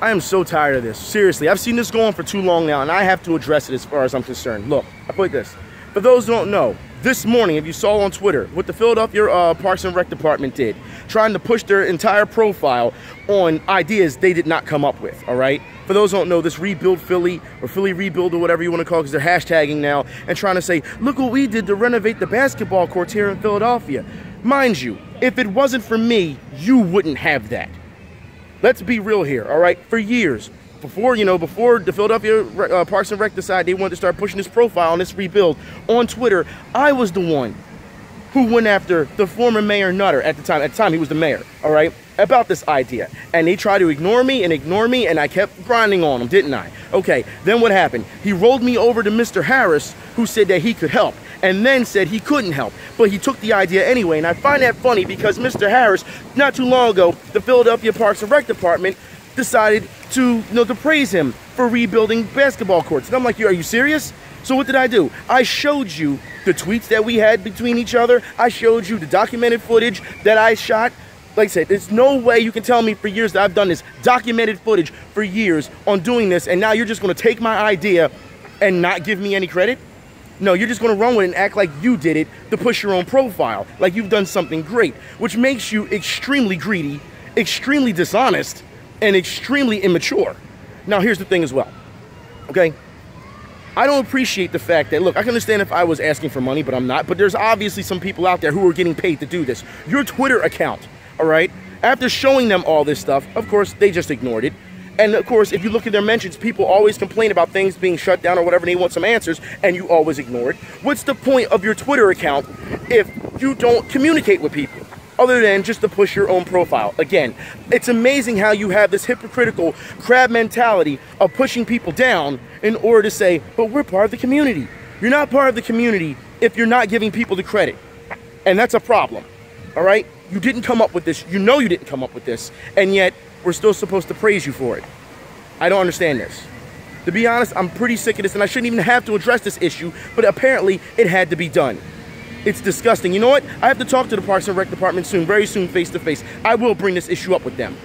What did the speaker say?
I am so tired of this. Seriously, I've seen this go on for too long now, and I have to address it as far as I'm concerned. Look, I put this. For those who don't know, this morning, if you saw on Twitter, what the Philadelphia Parks and Rec Department did, trying to push their entire profile on ideas they did not come up with, all right? For those who don't know, this Rebuild Philly, or Philly Rebuild, or whatever you want to call it, because they're hashtagging now, and trying to say, look what we did to renovate the basketball courts here in Philadelphia. Mind you, if it wasn't for me, you wouldn't have that. Let's be real here, all right? For years, before the Philadelphia Parks and Rec decided they wanted to start pushing this profile on this rebuild on Twitter, I was the one who went after the former Mayor Nutter at the time. At the time, he was the mayor, all right, about this idea. And they tried to ignore me, and I kept grinding on him, didn't I? Okay, then what happened? He rolled me over to Mr. Harris, who said that he could help, and then said he couldn't help. But he took the idea anyway, and I find that funny because Mr. Harris, not too long ago, the Philadelphia Parks and Rec Department decided to praise him for rebuilding basketball courts. And I'm like, are you serious? So what did I do? I showed you the tweets that we had between each other. I showed you the documented footage that I shot. Like I said, there's no way you can tell me for years that I've done this documented footage for years on doing this, and now you're just going to take my idea and not give me any credit? No, you're just going to run with it and act like you did it to push your own profile, like you've done something great, which makes you extremely greedy, extremely dishonest, and extremely immature. Now, here's the thing as well, okay? I don't appreciate the fact that, look, I can understand if I was asking for money, but I'm not. But there's obviously some people out there who are getting paid to do this. Your Twitter account, all right? After showing them all this stuff, of course, they just ignored it. And, of course, if you look at their mentions, people always complain about things being shut down or whatever, and they want some answers, and you always ignore it. What's the point of your Twitter account if you don't communicate with people, other than just to push your own profile? Again, it's amazing how you have this hypocritical crab mentality of pushing people down in order to say, but we're part of the community. You're not part of the community if you're not giving people the credit. And that's a problem, all right? You didn't come up with this. You know you didn't come up with this, and yet we're still supposed to praise you for it. I don't understand this. To be honest, I'm pretty sick of this, and I shouldn't even have to address this issue, but apparently it had to be done. It's disgusting. You know what? I have to talk to the Parks and Rec Department soon, very soon, face to face. I will bring this issue up with them.